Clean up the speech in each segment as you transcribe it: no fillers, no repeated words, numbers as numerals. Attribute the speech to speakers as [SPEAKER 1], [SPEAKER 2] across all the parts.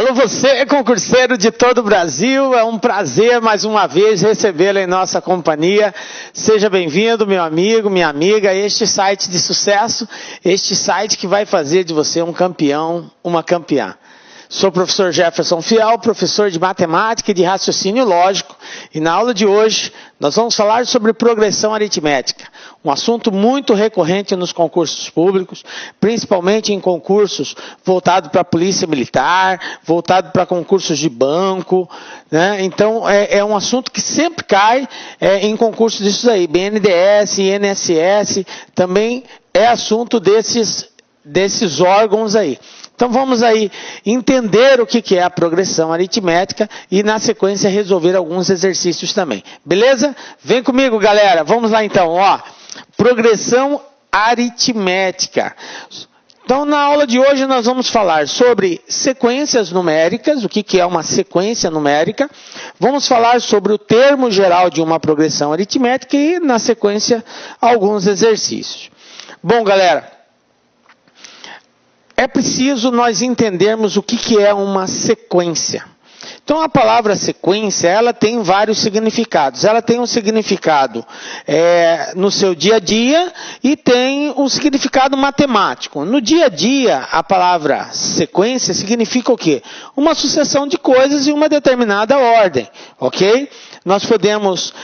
[SPEAKER 1] Alô, você, concurseiro de todo o Brasil, é um prazer mais uma vez recebê-lo em nossa companhia. Seja bem-vindo, meu amigo, minha amiga, a este site de sucesso, este site que vai fazer de você um campeão, uma campeã. Sou o professor Jefferson Fial, professor de matemática e de raciocínio lógico, e na aula de hoje nós vamos falar sobre progressão aritmética, um assunto muito recorrente nos concursos públicos, principalmente em concursos voltados para a polícia militar, voltado para concursos de banco, né? Então é um assunto que sempre cai em concursos disso aí, BNDES, INSS, também é assunto desses órgãos aí. Então vamos aí entender o que é a progressão aritmética e na sequência resolver alguns exercícios também. Beleza? Vem comigo, galera. Vamos lá então, ó. Progressão aritmética. Então na aula de hoje nós vamos falar sobre sequências numéricas, o que é uma sequência numérica. Vamos falar sobre o termo geral de uma progressão aritmética e na sequência alguns exercícios. Bom, galera, é preciso nós entendermos o que é uma sequência. Então, a palavra sequência, ela tem vários significados. Ela tem um significado no seu dia a dia e tem um significado matemático. No dia a dia, a palavra sequência significa o quê? Uma sucessão de coisas em uma determinada ordem, ok? Nós podemos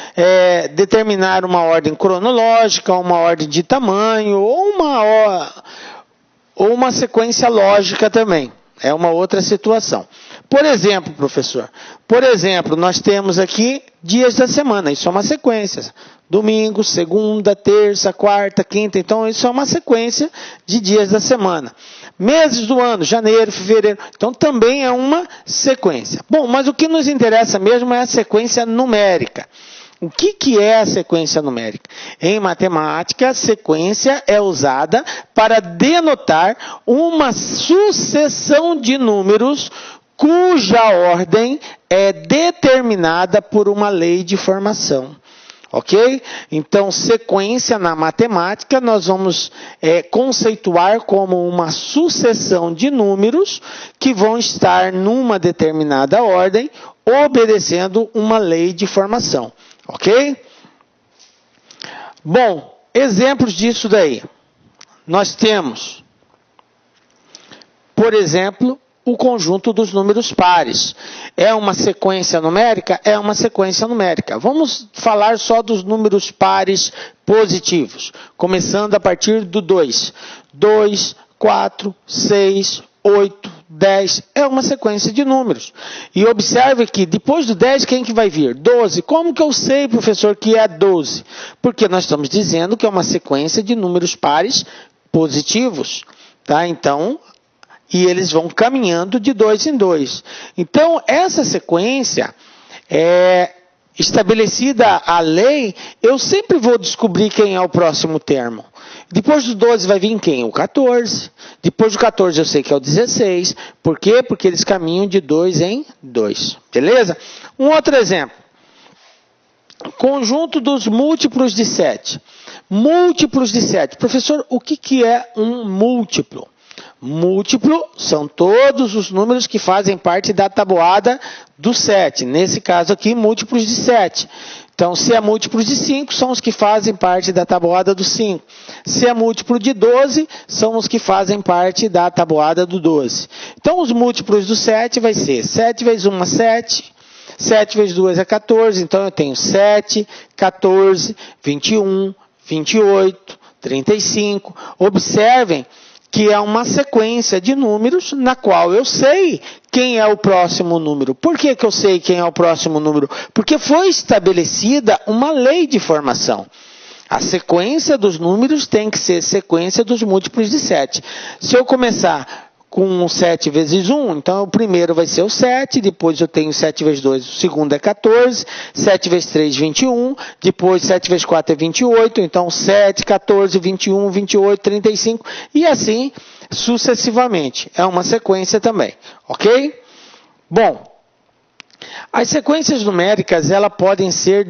[SPEAKER 1] determinar uma ordem cronológica, uma ordem de tamanho, ou uma sequência lógica também. É uma outra situação. Por exemplo, professor, nós temos aqui dias da semana. Isso é uma sequência. Domingo, segunda, terça, quarta, quinta. Então, isso é uma sequência de dias da semana. Meses do ano, janeiro, fevereiro. Então, também é uma sequência. Bom, mas o que nos interessa mesmo é a sequência numérica. O que é a sequência numérica? Em matemática, a sequência é usada para denotar uma sucessão de números cuja ordem é determinada por uma lei de formação. Ok? Então, sequência na matemática nós vamos conceituar como uma sucessão de números que vão estar numa determinada ordem, obedecendo uma lei de formação. Ok? Bom, exemplos disso daí. Nós temos, por exemplo, o conjunto dos números pares. É uma sequência numérica? É uma sequência numérica. Vamos falar só dos números pares positivos, começando a partir do 2. 2, 4, 6, 8, 10, é uma sequência de números. E observe que depois do 10, quem que vai vir? 12. Como que eu sei, professor, que é 12? Porque nós estamos dizendo que é uma sequência de números pares positivos. Tá? Então, e eles vão caminhando de 2 em 2. Então, essa sequência estabelecida a lei, eu sempre vou descobrir quem é o próximo termo. Depois do 12 vai vir quem? O 14. Depois do 14 eu sei que é o 16. Por quê? Porque eles caminham de 2 em 2. Beleza? Um outro exemplo. Conjunto dos múltiplos de 7. Múltiplos de 7. Professor, o que é um múltiplo? Múltiplo são todos os números que fazem parte da tabuada do 7. Nesse caso aqui, múltiplos de 7. Então, se é múltiplos de 5, são os que fazem parte da tabuada do 5. Se é múltiplo de 12, são os que fazem parte da tabuada do 12. Então, os múltiplos do 7 vai ser 7 vezes 1 é 7, 7 vezes 2 é 14. Então, eu tenho 7, 14, 21, 28, 35. Observem que é uma sequência de números na qual eu sei quem é o próximo número. Por que eu sei quem é o próximo número? Porque foi estabelecida uma lei de formação. A sequência dos números tem que ser sequência dos múltiplos de 7. Se eu começar com 7 vezes 1, então o primeiro vai ser o 7, depois eu tenho 7 vezes 2, o segundo é 14, 7 vezes 3, 21, depois 7 vezes 4 é 28, então 7, 14, 21, 28, 35, e assim sucessivamente. É uma sequência também, ok? Bom, as sequências numéricas, elas podem ser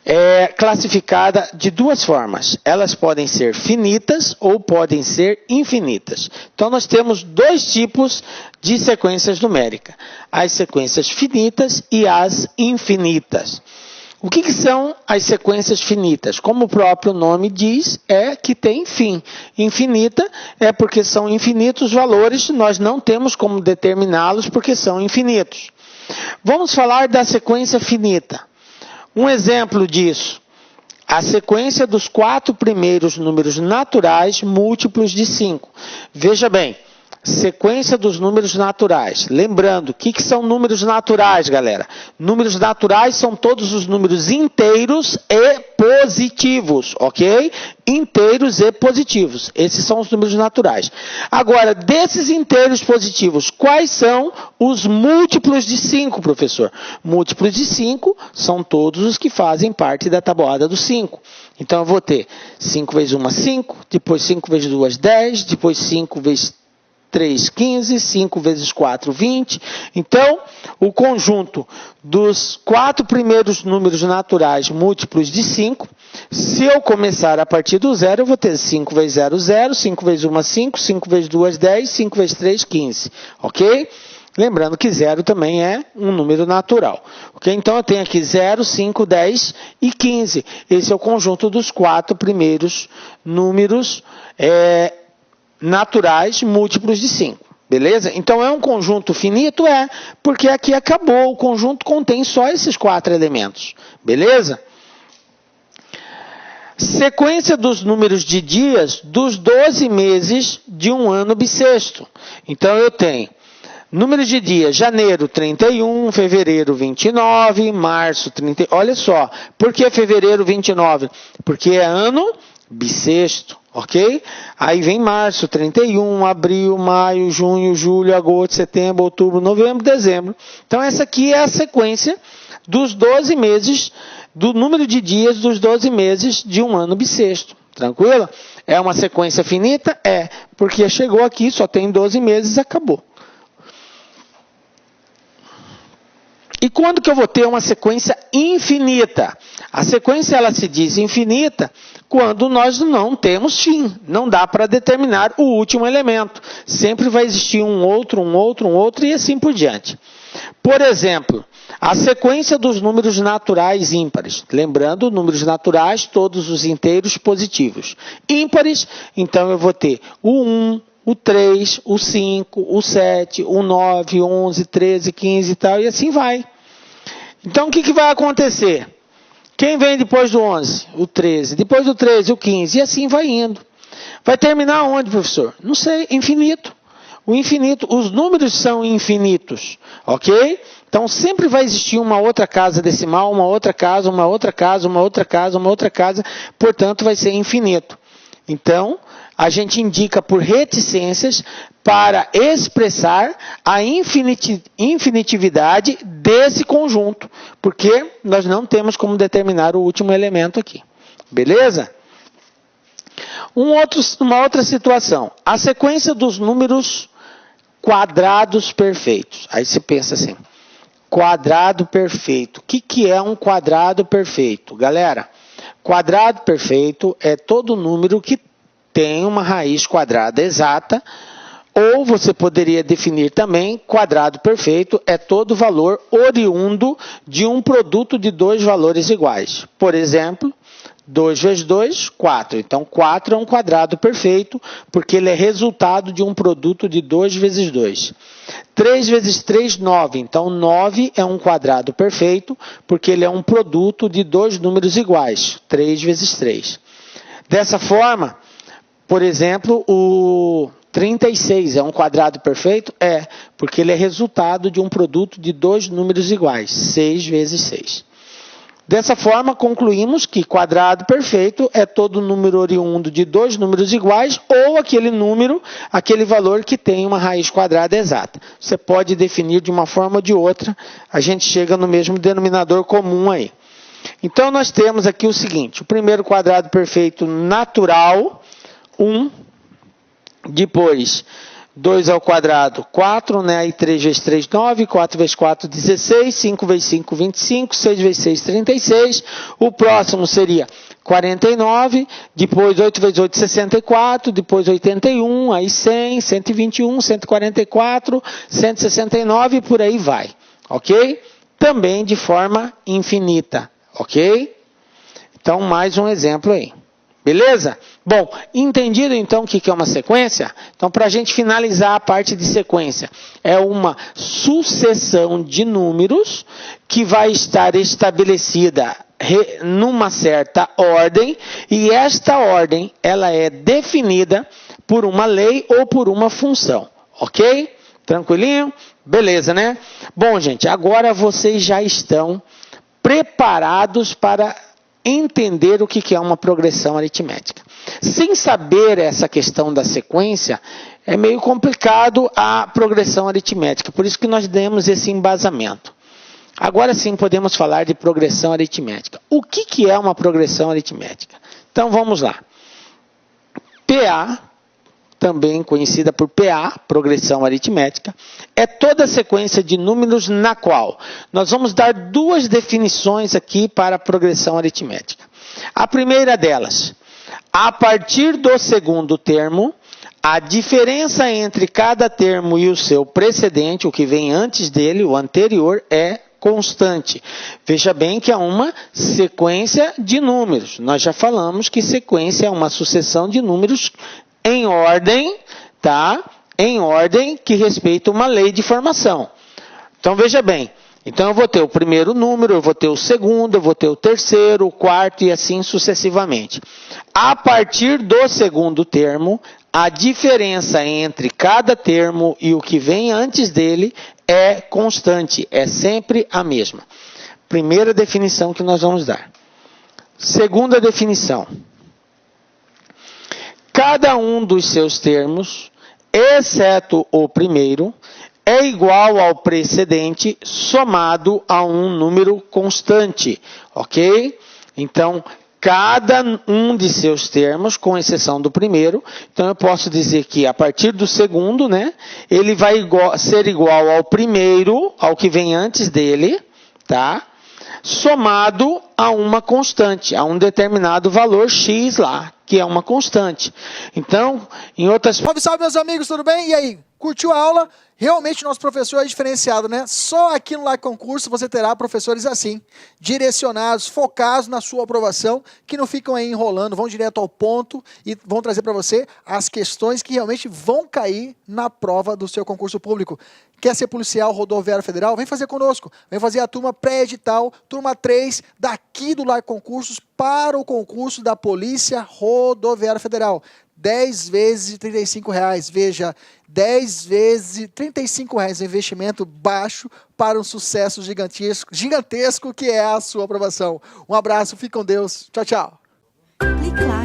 [SPEAKER 1] é classificada de duas formas. Elas podem ser finitas ou podem ser infinitas. Então, nós temos dois tipos de sequências numéricas. As sequências finitas e as infinitas. O que são as sequências finitas? Como o próprio nome diz, é que tem fim. Infinita é porque são infinitos valores, nós não temos como determiná-los porque são infinitos. Vamos falar da sequência finita. Um exemplo disso, a sequência dos 4 primeiros números naturais múltiplos de 5. Veja bem, sequência dos números naturais. Lembrando, o que são números naturais, galera? Números naturais são todos os números inteiros e positivos, ok? Inteiros e positivos. Esses são os números naturais. Agora, desses inteiros positivos, quais são os múltiplos de 5, professor? Múltiplos de 5 são todos os que fazem parte da tabuada do 5. Então, eu vou ter 5 vezes 1, 5, depois 5 vezes 2, 10, depois 5 vezes 3, 15, 5 vezes 4, 20. Então, o conjunto dos 4 primeiros números naturais múltiplos de 5, se eu começar a partir do zero, eu vou ter 5 vezes 0, 0, 5 vezes 1, 5, 5 vezes 2, 10, 5 vezes 3, 15. Ok? Lembrando que 0 também é um número natural. Ok? Então, eu tenho aqui 0, 5, 10 e 15. Esse é o conjunto dos 4 primeiros números naturais múltiplos de 5, beleza? Então, é um conjunto finito? É, porque aqui acabou, o conjunto contém só esses 4 elementos, beleza? Sequência dos números de dias dos 12 meses de um ano bissexto. Então, eu tenho números de dias, janeiro 31, fevereiro 29, março 30, olha só, por que fevereiro 29? Porque é ano bissexto. Ok? Aí vem março, 31, abril, maio, junho, julho, agosto, setembro, outubro, novembro, dezembro. Então, essa aqui é a sequência dos 12 meses, do número de dias dos 12 meses de um ano bissexto. Tranquilo? É uma sequência finita? É, porque chegou aqui, só tem 12 meses, acabou. E quando que eu vou ter uma sequência infinita? A sequência, ela se diz infinita quando nós não temos fim. Não dá para determinar o último elemento. Sempre vai existir um outro e assim por diante. Por exemplo, a sequência dos números naturais ímpares. Lembrando, números naturais, todos os inteiros positivos. Ímpares, então eu vou ter o 1, o 3, o 5, o 7, o 9, 11, 13, 15 e tal, e assim vai. Então, o que vai acontecer? Quem vem depois do 11? O 13. Depois do 13, o 15. E assim vai indo. Vai terminar onde, professor? Não sei, infinito. O infinito, os números são infinitos, ok? Então, sempre vai existir uma outra casa decimal, uma outra casa, uma outra casa, uma outra casa, uma outra casa. Portanto, vai ser infinito. Então, a gente indica por reticências para expressar a infinitividade desse conjunto, porque nós não temos como determinar o último elemento aqui. Beleza? Uma outra situação, a sequência dos números quadrados perfeitos. Aí você pensa assim, quadrado perfeito. O que é um quadrado perfeito? Galera, quadrado perfeito é todo número que tem uma raiz quadrada exata, ou você poderia definir também, quadrado perfeito é todo valor oriundo de um produto de dois valores iguais. Por exemplo, 2 vezes 2, 4. Então, 4 é um quadrado perfeito, porque ele é resultado de um produto de 2 vezes 2. 3 vezes 3, 9. Então, 9 é um quadrado perfeito, porque ele é um produto de dois números iguais. 3 vezes 3. Dessa forma, por exemplo, o 36 é um quadrado perfeito? É, porque ele é resultado de um produto de dois números iguais, 6 vezes 6. Dessa forma, concluímos que quadrado perfeito é todo número oriundo de dois números iguais ou aquele número, aquele valor que tem uma raiz quadrada exata. Você pode definir de uma forma ou de outra, a gente chega no mesmo denominador comum aí. Então, nós temos aqui o seguinte, o primeiro quadrado perfeito natural, 1. Depois, 2 ao quadrado, 4, né? Aí 3 vezes 3, 9, 4 vezes 4, 16, 5 vezes 5, 25, 6 vezes 6, 36. O próximo seria 49, depois 8 vezes 8, 64, depois 81, aí 100, 121, 144, 169 e por aí vai, ok? Também de forma infinita, ok? Então, mais um exemplo aí. Beleza? Bom, entendido então o que é uma sequência? Então, para a gente finalizar a parte de sequência, é uma sucessão de números que vai estar estabelecida numa certa ordem, e esta ordem ela é definida por uma lei ou por uma função, ok? Tranquilinho? Beleza, né? Bom, gente, agora vocês já estão preparados para entender o que é uma progressão aritmética. Sem saber essa questão da sequência, é meio complicado a progressão aritmética, por isso que nós demos esse embasamento. Agora sim podemos falar de progressão aritmética. O que é uma progressão aritmética? Então vamos lá. PA, também conhecida por PA, progressão aritmética, é toda sequência de números na qual nós vamos dar duas definições aqui para a progressão aritmética. A primeira delas, a partir do segundo termo, a diferença entre cada termo e o seu precedente, o que vem antes dele, o anterior, é constante. Veja bem que é uma sequência de números. Nós já falamos que sequência é uma sucessão de números em ordem, tá? Em ordem que respeita uma lei de formação. Então, veja bem. Então, eu vou ter o primeiro número, eu vou ter o segundo, eu vou ter o terceiro, o quarto e assim sucessivamente. A partir do segundo termo, a diferença entre cada termo e o que vem antes dele é constante, é sempre a mesma. Primeira definição que nós vamos dar. Segunda definição. Cada um dos seus termos, exceto o primeiro, é igual ao precedente somado a um número constante, ok? Então, cada um de seus termos, com exceção do primeiro, então eu posso dizer que a partir do segundo, né, ele vai ser igual ao primeiro, ao que vem antes dele, tá? Somado a uma constante, a um determinado valor X lá, que é uma constante. Então, em outras...
[SPEAKER 2] Salve, salve, meus amigos, tudo bem? E aí, curtiu a aula? Realmente, nosso professor é diferenciado, né? Só aqui no Like Concurso você terá professores assim, direcionados, focados na sua aprovação, que não ficam aí enrolando, vão direto ao ponto e vão trazer para você as questões que realmente vão cair na prova do seu concurso público. Quer ser policial rodoviário federal? Vem fazer conosco. Vem fazer a turma pré-edital, turma 3, daqui do Like Concursos para o concurso da Polícia Rodoviária Federal. 10 vezes de R$35. Veja, 10 vezes de R$35, investimento baixo para um sucesso gigantesco que é a sua aprovação. Um abraço, fique com Deus. Tchau, tchau.
[SPEAKER 3] Clique lá